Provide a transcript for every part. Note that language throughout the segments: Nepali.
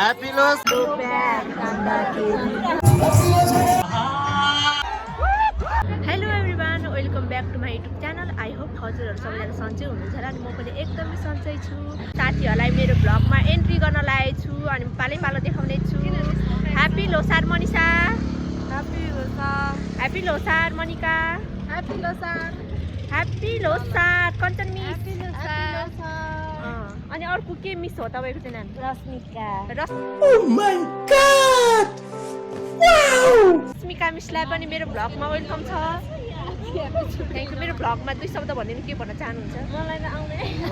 Happy Los. Hello everyone, welcome back to my YouTube channel. I hope हजुरहरू सबैजना सन्चै हुनुहुन्छ होला अनि म पनि एकदमै सन्चै छु। साथीहरूलाई मेरो भ्लगमा एन्ट्री गर्न लागेको छु अनि पालै पालो देखाउने छु। Happy Losar Manisha, happy Losar, happy Losar Manika, happy Losar, happy Losar Kanchan miss, happy Losar, अनि अर्को के मिस हो तपाईँको चाहिँ नाम? Rashmika. Oh my God! Wow! Rashmika मिसलाई पनि मेरो भ्लगमा वेलकम छ। Thank you. मेरो भ्लगमा 2 शब्द भनिदिनु के भन्न चाहनुहुन्छ? मलाई त आउँदैन।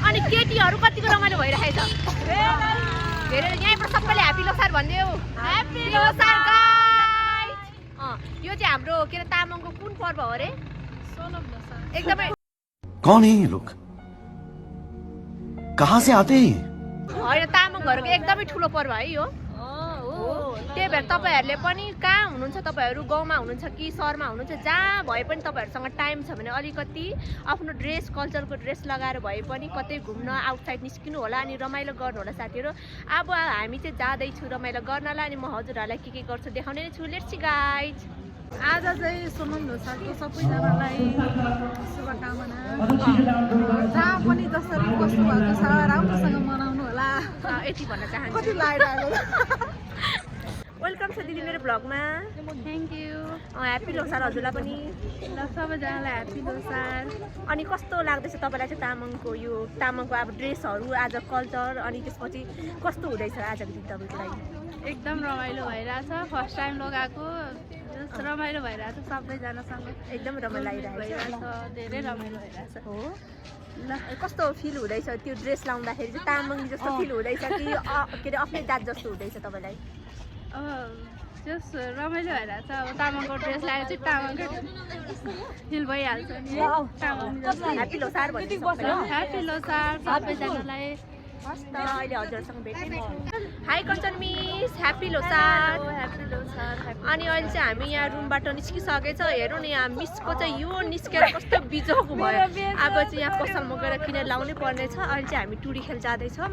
अनि केटीहरू कतिको रमाइलो भइरहेको छ? धेरै यहीँबाट सबैले ह्याप्पी लोसार भनिदेऊ। Happy Losar guys. यो चाहिँ हाम्रो के अरे तामाङको कुन पर्व हो रे? सोनम लोसार। एकदमै कौन है ये लोग? कहाँ से आते हैं? होइन, तामाङहरूको एकदमै ठुलो पर्व है यो। त्यही भएर तपाईँहरूले पनि कहाँ हुनुहुन्छ, तपाईँहरू गाउँमा हुनुहुन्छ कि सहरमा हुनुहुन्छ, जहाँ भए पनि तपाईँहरूसँग टाइम छ भने अलिकति आफ्नो ड्रेस, कल्चरको ड्रेस लगाएर भए पनि कतै घुम्न आउटसाइड निस्किनु होला अनि रमाइलो गर्नु होला साथीहरू। अब हामी चाहिँ जाँदैछु रमाइलो गर्नलाई अनि म हजुरहरूलाई के गर्छु देखाउने नै छु। Let's see guys. आज चाहिँ सोनम लोसारको सबैजनालाई शुभकामना। जहाँ पनि जसरी कस्तो भएको छ राम्रोसँग मनाउनु होला। यति भन्न चाहन्छु। कति लागिरहेको वेलकम छ दिदी मेरो भ्लगमा। Thank you. ह्याप्पी लोसार हजुरलाई पनि। ल सबैजनालाई ह्याप्पी लोसार। अनि कस्तो लाग्दैछ तपाईँलाई चाहिँ तामाङको यो तामाङको अब ड्रेसहरू, आज कल्चर, अनि त्यसपछि कस्तो हुँदैछ आजको दिन तपाईँको लागि? एकदम रमाइलो भइरहेछ। फर्स्ट टाइम लगाएको रमाइलो भइरहेछ सबैजनासँग। एकदम रमाइलो लागिरहेको छ। धेरै रमाइलो भइरहेछ। हो ल, कस्तो फिल हुँदैछ त्यो ड्रेस लाउँदाखेरि चाहिँ? तामाङ जस्तो फिल हुँदैछ कि के अरे आफ्नै जात जस्तो हुँदैछ तपाईँलाई? जस रमाइलो भइरहेछ। अब तामाङको ड्रेस लगाएर चाहिँ तामाङको फिल भइहाल्छ नि। ह्याप्पी लोसार भनिदिनु सक्छ? ह्याप्पी लोसार सबैजनालाई। अहिले हजुरसँग भेट्ने high Kanchan miss, happy Losar. Happy Losar. अनि अहिले चाहिँ हामी यहाँ रुमबाट निस्किसकेछ। हेरौँ न यहाँ मिसको चाहिँ यो निस्केर कस्तो बिजोग भयो। अब चाहिँ यहाँ पसलमा गएर किनेर लाउनै पर्नेछ। अहिले चाहिँ हामी टुरी खेल जाँदैछौँ।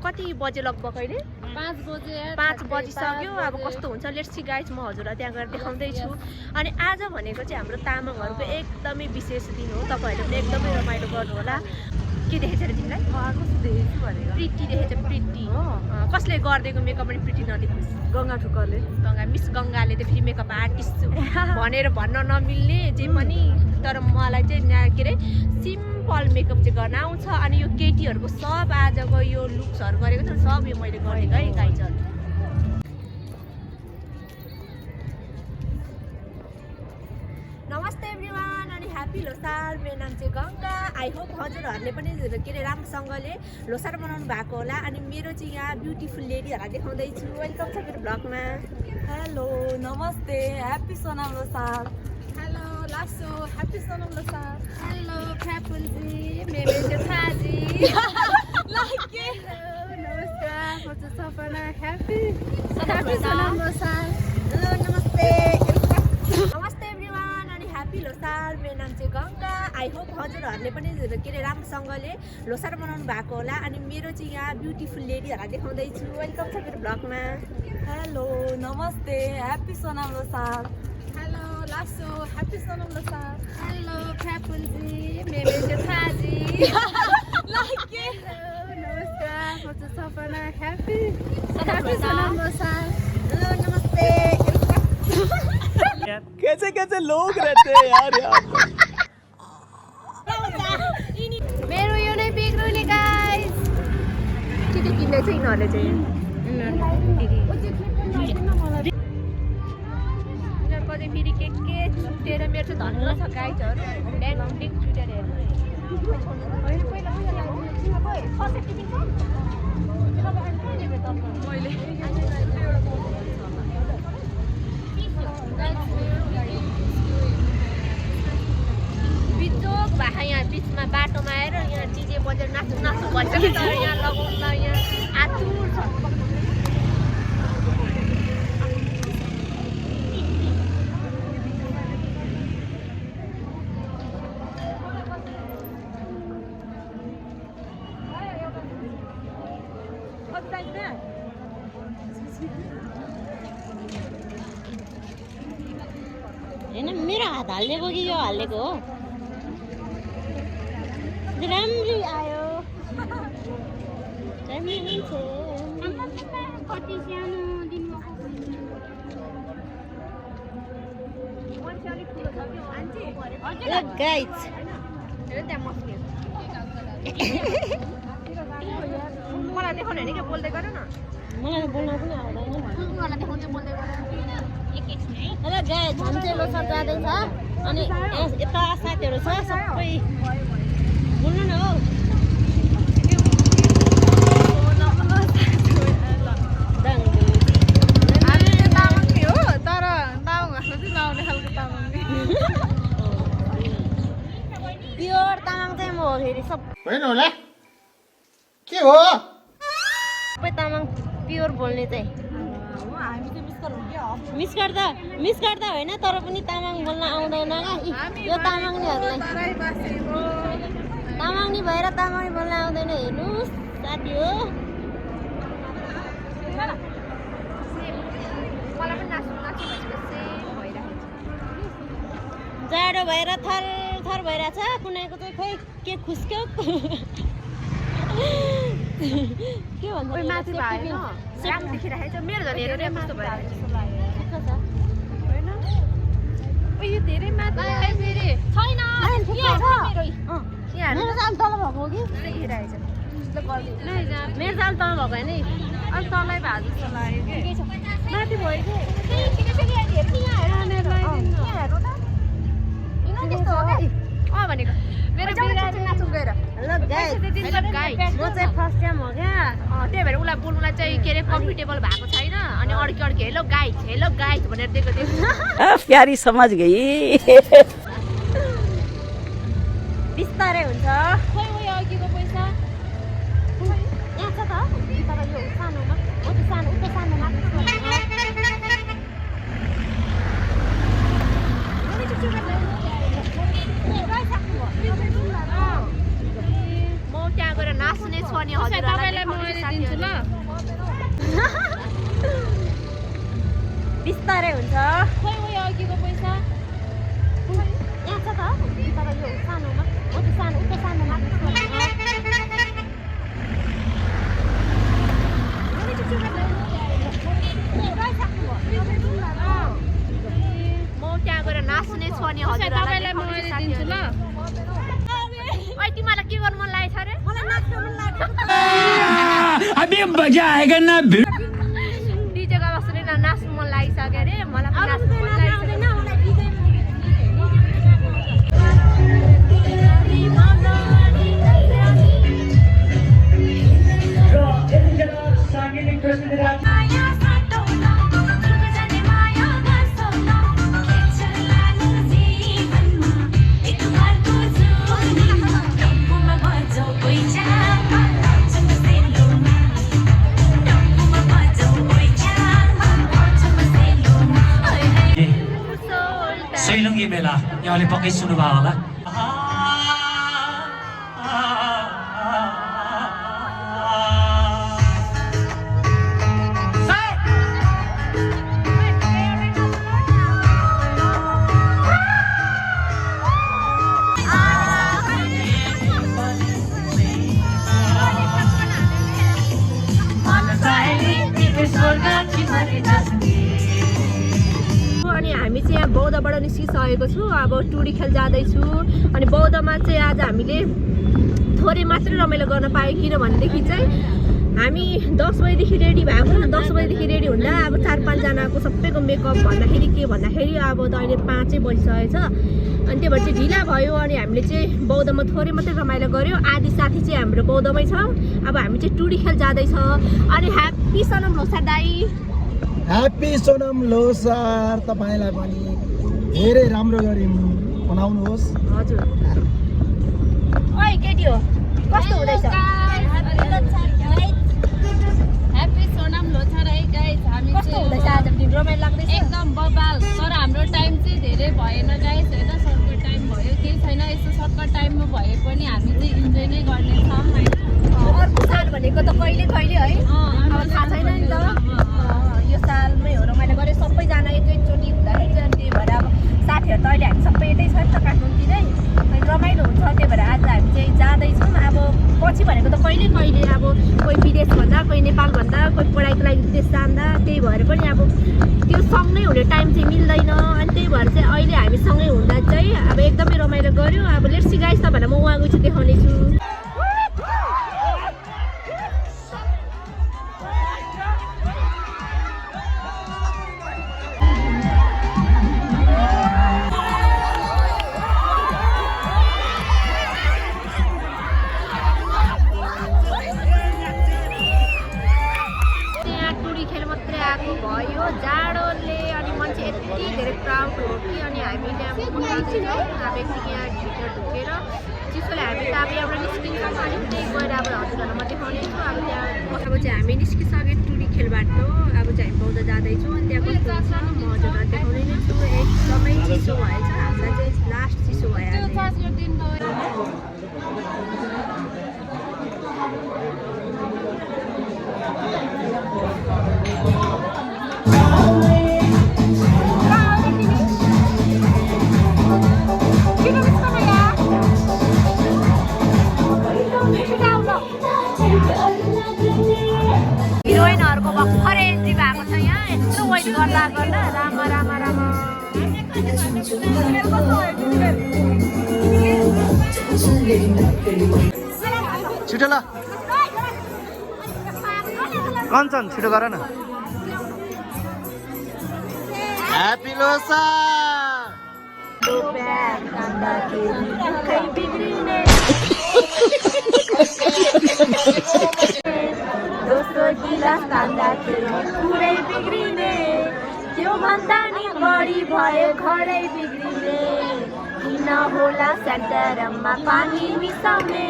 कति बजे लगभग अहिले? 5 बजिसक्यो। अब कस्तो हुन्छ लेट्स सी गाइज, म हजुरलाई त्यहाँ गएर देखाउँदैछु। अनि आज भनेको चाहिँ हाम्रो तामाङहरूको एकदमै विशेष दिन हो। तपाईँहरूले पनि एकदमै रमाइलो गर्नु होला। के देखेछ अरे तिमीलाई? प्रिटी देखेछ? प्रिटी कसले गरिदिएको मेकअप पनि प्रिटी नदेख्नुहोस्। गङ्गा ठुक्करले। मिस गङ्गाले त फेरि मेकअप आर्टिस्ट भनेर भन्न नमिल्ने जे पनि, तर मलाई चाहिँ के अरे सिम्पल मेकअप चाहिँ गर्न आउँछ। अनि यो केटीहरूको सब आजको यो लुक्सहरू गरेको छ सब यो मैले गरेको है गाइजहरू। नमस्ते एभ्रिवान अनि ह्याप्पी लोसार। मेरो नाम चाहिँ गङ्गा। आई होप हजुरहरूले पनि के अरे राम्रोसँगले लोसार मनाउनु भएको होला। अनि मेरो चाहिँ यहाँ ब्युटिफुल लेडीहरूलाई देखाउँदैछु। वेलकम छ मेरो भ्लगमा। हेलो नमस्ते, ह्याप्पी सोनम लोसार। हेलो लासो, ह्याप्पी सोनम लोसार। हेलो फ्यापुलजी, मेरो जेठाजी। नमस्कार, म चाहिँ सपना। ह्याप्पी सोनम लोसार। हेलो नमस्ते। नमस्ते एभ्रिवान अनि ह्याप्पी लोसार। मेरो नाम चाहिँ गङ्गा। आई होप हजुरहरूले पनि के अरे राम्रोसँगले लोसार मनाउनु भएको होला। अनि मेरो चाहिँ यहाँ ब्युटिफुल लेडीहरूलाई देखाउँदैछु। वेलकम छ मेरो भ्लगमा। हेलो नमस्ते, ह्याप्पी सोनम लोसार। हेलो लासो, ह्याप्पी सोनम लोसार। हेलो फ्यापुलजी, मेरो जेठाजी। नमस्कार, म चाहिँ सपना। ह्याप्पी सोनम लोसार। हेलो नमस्ते। कैसे कैसे लोग रहते हैं यार यहाँ पे? मेरो यो नै बिग्रुने गाइस। के किन्दैछ यिनीहरूले चाहिँ? यिनीहरूको चाहिँ फेरि के छुटेर मेरो चाहिँ धन्न छ गाइजहरू। ड्याङ छुटेर हेर्नु बिचोक भए यहाँ बिचमा बाटोमा आएर यहाँ डिजे बजेर नाच्नु भइसक्यो। तर यहाँ लगाउन यहाँ आतुर छ। होइन मेरो हात हाल्नेको कि यो हालेको हो राम्ररी आयो राम्ररी हुन्छ कति सानो दिनमा गाइज मलाई देखाउनु होइन कि बोल्दै गर न मलाई त बोल्न पनि आउँदैन मलाई देखाउँदै बोल्दै गर हेलो गाइज हामी चाहिँ लोसार जाँदैछ अनि यता साथीहरू छ सबै बोल्नु न हौ प्योर तामाङ चाहिँ म हो फेरि होइन होला के हो सबै तामाङ प्योर बोल्ने चाहिँ मिस गर्दा होइन तर पनि तामाङ बोल्न आउँदैन क्या यो तामाङनीहरूलाई तामाङनी भएर तामाङ बोल्न आउँदैन हेर्नुहोस् साथी हो मलाई पनि नाच्नु भइरहेको जाडो भएर थर थर भइरहेछ कुनैको चाहिँ खोइ के खुस्क्यो के भन्छ माथि भएन राम्रो देखिरहेको छ मेरो झन् हेरेर कस्तो भइरहेको छ यो धेरै माथि फेरि छैन मेरो जाल तल भएको हो कि मेरो जाल तल भएको होइन अनि तलै भए जस्तो लाग्यो कि माथि भयो भनेको मेरो नाच्नु गएर हेलो गाइज गाइज म चाहिँ फर्स्ट टाइम हो क्या त्यही भएर उसलाई बोल्नुलाई चाहिँ के अरे कम्फर्टेबल भएको छैन अनि अड्की हेलो गाइज भनेर दिएको प्यारी समझ गई बिस्तारै हुन्छ खोइ उयो अघिको पैसा यहाँ छ त तर यो सानोमा हो त्यो सानो उता सानोमा म त्यहाँ गएर नाच्ने छु अनि तपाईँलाई म अहिले दिन्छु ल बिस्तारै हुन्छ खोइ उयो अघिको पैसा यहाँ छ त तर यो सानोमा हो त्यो सानो उता सानोमा म त्यहाँ गएर नाच्ने छु अनि तपाईँलाई म अहिले दिन्छु ल तिमीलाई के गर्नु मन लागेको छ अरे मलाई नाच्नु मन लाग्यो अभी मजा आएगा ना डिजेको बस्ने नाच्नु मन लागिसक्यो अरे मलाई पनि नाच्नु मन लागिसक्यो सैलुङ्गी मेला यहाँले पक्कै सुन्नुभयो होला अनि हामी चाहिँ यहाँ बौद्धबाट निस्किसकेको छु अब टुरी खेल जाँदैछु अनि बौद्धमा चाहिँ आज हामीले थोरै मात्रै रमाइलो गर्न पायौँ किनभनेदेखि चाहिँ हामी 10 बजीदेखि रेडी भएको 10 बजीदेखि रेडी हुँदा अब 4-5जनाको सबैको मेकअप भन्दाखेरि के भन्दाखेरि अब त अहिले 5 बजिसकेको छ अनि त्यही भएर चाहिँ ढिला भयो अनि हामीले चाहिँ बौद्धमा थोरै मात्रै रमाइलो गऱ्यौँ आधी साथी चाहिँ हाम्रो बौद्धमै छ अब हामी चाहिँ टुरी खेल जाँदैछ अनि ह्याप्पी सनम लोसार दाई ह्याप्पी सोनम लोसार तपाईँलाई पनि धेरै राम्रो गरी मनाउनुहोस् हजुर ओइ केटी हो कस्तो हुँदैछ ह्याप्पी सोनाम लोछार है गाइज हामी कस्तो हुँदैछ आज दिन रमाइलो लाग्दैछ एकदम बबाल तर हाम्रो टाइम चाहिँ धेरै भएन गाइज होइन सर्टकट टाइम भयो केही छैन यस्तो सर्टकट टाइममा भए पनि हामी चाहिँ इन्जोय नै गर्नेछौँ अर्को साल भनेको त कहिले कहिले है अब थाहा छैन नि त यो सालमै हो रमाइलो गऱ्यो सबैजना एकैचोटि हुँदाखेरि चाहिँ अनि त्यही भएर अब साथीहरू पछि भनेको त कहिले कहिले अब कोही विदेश भन्दा कोही नेपाल भन्दा कोही पढाइको लागि विदेश जाँदा त्यही भएर पनि अब त्यो सँगै हुने टाइम चाहिँ मिल्दैन अनि त्यही भएर चाहिँ अहिले हामी सँगै हुँदा चाहिँ अब एकदमै रमाइलो गऱ्यौँ अब लेट्स सी गाइस तपाईँहरूलाई म उहाँ गएपछि देखाउने छु भयो जाडोले अनि मान्छे यति धेरै क्राउड हो कि अनि हामीले अब यतिकै यहाँ भित्र ढुकेर चिसोले हामी त अब एउटा निस्किन्छौँ अनि त्यही गएर अब हजुरहरूलाई म देखाउने छु अब त्यहाँ अब चाहिँ हामी निस्किसक्यो टुरी खेलबाट अब चाहिँ हामी पाउँदा जाँदैछौँ अनि त्यहाँ कस्तो हुन्छ म हजुरलाई देखाउने नै छु एकदमै चिसो भएछ हामीलाई चाहिँ लास्ट चिसो भयो हिरोइनहरूको भर्खर एन्ट्री भएको छ यहाँ यत्रो वेट गर्दा गर्दा रामा रामा रामा छिटो ल कञ्चन छिटो गर न ह्यापी दोस्रो गिलास तान्दाखेरि पुरै बिग्रिने त्यो भन्दा नि बढी भयो घरै बिग्रिने किन होला सेन्टरमा पानी मिसाउने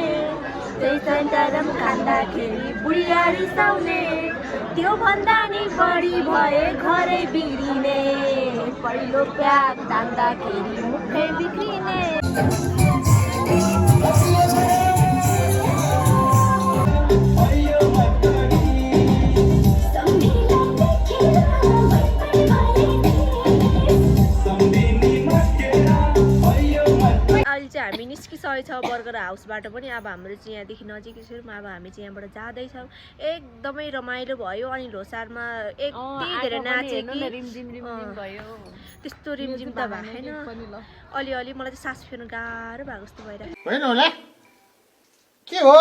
त्यही सेन्टरम खाँदाखेरि बुढिया रिसाउने त्यो भन्दा नि बढी भए घरै बिग्रिने पहिलो प्याक तान्दाखेरि मुखै बिग्रिने हामी निस्किसकेको छ बर्गर हाउसबाट पनि अब हाम्रो चाहिँ यहाँदेखि नजिकै छौँ अब हामी चाहिँ यहाँबाट जाँदैछौँ एकदमै रमाइलो भयो अनि लोसारमा यति धेरै नाच्यो कि त्यस्तो रिमझिम त भएन अलिअलि मलाई चाहिँ सास फेर्नु गाह्रो भएको जस्तो भइरहेको होइन होला के हो